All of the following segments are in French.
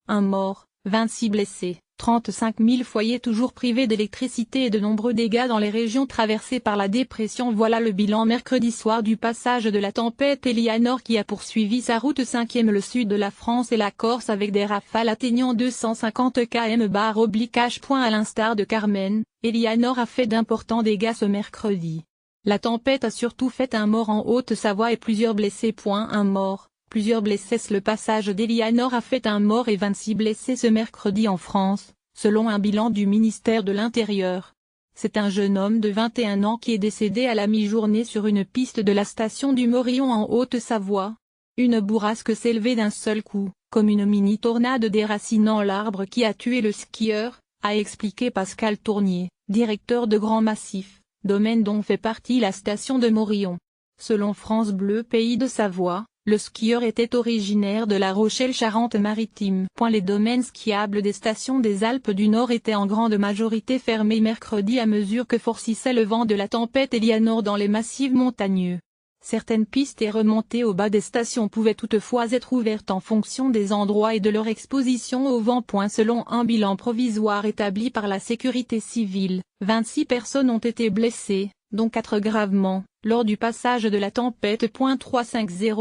1 mort, 26 blessés, 35 000 foyers toujours privés d'électricité et de nombreux dégâts dans les régions traversées par la dépression. Voilà le bilan mercredi soir du passage de la tempête Eleanor qui a poursuivi sa route 5e le sud de la France et la Corse avec des rafales atteignant 250 km/h. À l'instar de Carmen, Eleanor a fait d'importants dégâts ce mercredi. La tempête a surtout fait un mort en Haute-Savoie et plusieurs blessés. Un mort, plusieurs blessés. Le passage d'Eleanor a fait un mort et 26 blessés ce mercredi en France, selon un bilan du ministère de l'Intérieur. C'est un jeune homme de 21 ans qui est décédé à la mi-journée sur une piste de la station du Morillon en Haute-Savoie. Une bourrasque s'est levée d'un seul coup, comme une mini-tornade déracinant l'arbre qui a tué le skieur, a expliqué Pascal Tournier, directeur de Grand Massif, domaine dont fait partie la station de Morillon. Selon France Bleu Pays de Savoie, le skieur était originaire de La Rochelle-Charente-Maritime. Les domaines skiables des stations des Alpes du Nord étaient en grande majorité fermés mercredi à mesure que forcissait le vent de la tempête Eleanor dans les massifs montagneux. Certaines pistes et remontées au bas des stations pouvaient toutefois être ouvertes en fonction des endroits et de leur exposition au vent. Selon un bilan provisoire établi par la sécurité civile, 26 personnes ont été blessées, dont 4 gravement, lors du passage de la tempête. 35000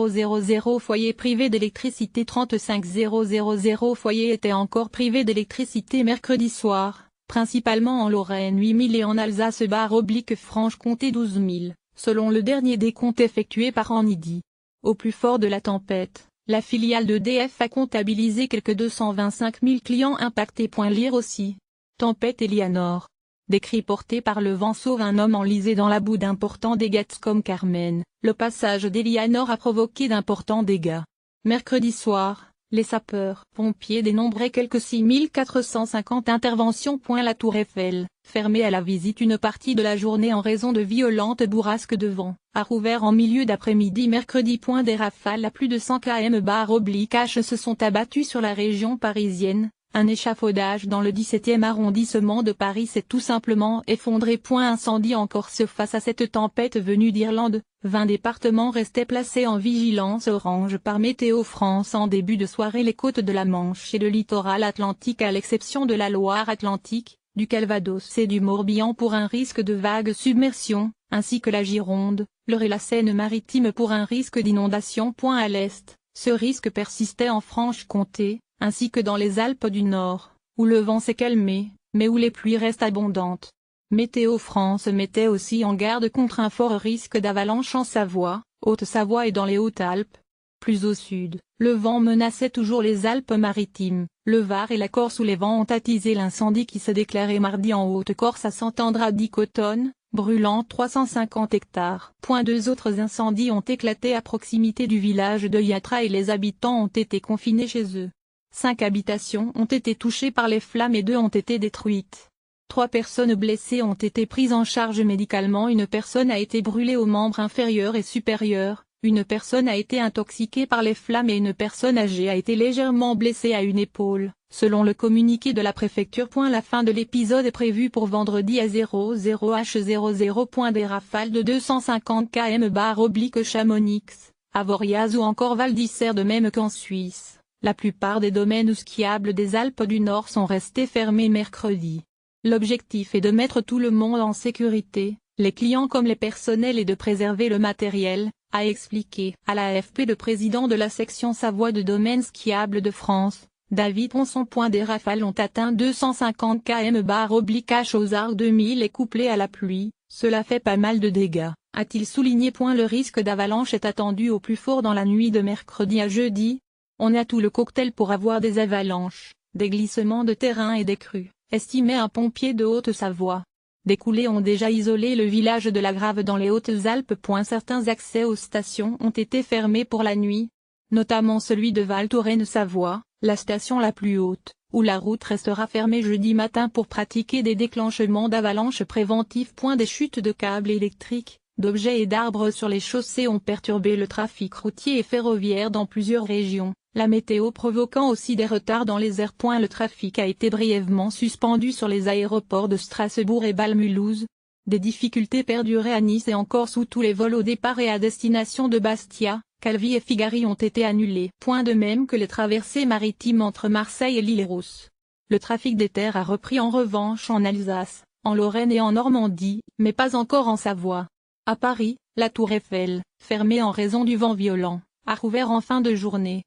foyers privés d'électricité. 35000 foyers étaient encore privés d'électricité mercredi soir, principalement en Lorraine 8000 et en Alsace-Franche-Comté 12 000. Selon le dernier décompte effectué par Enidi. Au plus fort de la tempête, la filiale d'EDF a comptabilisé quelques 225 000 clients impactés. Lire aussi. Tempête Eleanor. Des cris portés par le vent sauvent un homme enlisé dans la boue. D'importants dégâts. Comme Carmen, le passage d'Eleanor a provoqué d'importants dégâts. Mercredi soir, les sapeurs-pompiers dénombraient quelques 6 450 interventions. La Tour Eiffel, fermée à la visite une partie de la journée en raison de violentes bourrasques de vent, a rouvert en milieu d'après-midi mercredi. Des rafales à plus de 100 km/h se sont abattues sur la région parisienne. Un échafaudage dans le 17e arrondissement de Paris s'est tout simplement effondré. Incendie en Corse. Face à cette tempête venue d'Irlande, 20 départements restaient placés en vigilance orange par Météo France en début de soirée. Les côtes de la Manche et le littoral atlantique à l'exception de la Loire-Atlantique, du Calvados et du Morbihan pour un risque de vague submersion, ainsi que la Gironde, l'Eure et la Seine-Maritime pour un risque d'inondation. À l'est, ce risque persistait en Franche-Comté, ainsi que dans les Alpes du Nord, où le vent s'est calmé, mais où les pluies restent abondantes. Météo France mettait aussi en garde contre un fort risque d'avalanche en Savoie, Haute-Savoie et dans les Hautes-Alpes. Plus au sud, le vent menaçait toujours les Alpes-Maritimes, le Var et la Corse où les vents ont attisé l'incendie qui s'est déclaré mardi en Haute-Corse à Saint-André-d'Icotonne, brûlant 350 hectares. 2 autres incendies ont éclaté à proximité du village de Yatra et les habitants ont été confinés chez eux. 5 habitations ont été touchées par les flammes et 2 ont été détruites. 3 personnes blessées ont été prises en charge médicalement. Une personne a été brûlée aux membres inférieurs et supérieurs, une personne a été intoxiquée par les flammes et une personne âgée a été légèrement blessée à une épaule, selon le communiqué de la préfecture. La fin de l'épisode est prévue pour vendredi à 00h00. Des rafales de 250 km/h Chamonix, Avoriaz ou encore Val d'Isère de même qu'en Suisse. La plupart des domaines skiables des Alpes du Nord sont restés fermés mercredi. L'objectif est de mettre tout le monde en sécurité, les clients comme les personnels et de préserver le matériel, a expliqué à l'AFP le président de la section Savoie de domaines skiables de France, David Ponson. Des rafales ont atteint 250 km/h aux Arcs 2000 et couplé à la pluie, cela fait pas mal de dégâts, a-t-il souligné. Le risque d'avalanche est attendu au plus fort dans la nuit de mercredi à jeudi. On a tout le cocktail pour avoir des avalanches, des glissements de terrain et des crues, estimait un pompier de Haute-Savoie. Des coulées ont déjà isolé le village de la Grave dans les Hautes-Alpes. Certains accès aux stations ont été fermés pour la nuit, notamment celui de Val Thorens-Savoie, la station la plus haute, où la route restera fermée jeudi matin pour pratiquer des déclenchements d'avalanches préventifs. Des chutes de câbles électriques, d'objets et d'arbres sur les chaussées ont perturbé le trafic routier et ferroviaire dans plusieurs régions, la météo provoquant aussi des retards dans les airs. Le trafic a été brièvement suspendu sur les aéroports de Strasbourg et Bâle-Mulhouse. Des difficultés perduraient à Nice et en Corse où tous les vols au départ et à destination de Bastia, Calvi et Figari ont été annulés. Point de même que les traversées maritimes entre Marseille et l'Île-et-Rousse. Le trafic des terres a repris en revanche en Alsace, en Lorraine et en Normandie, mais pas encore en Savoie. À Paris, la Tour Eiffel, fermée en raison du vent violent, a rouvert en fin de journée.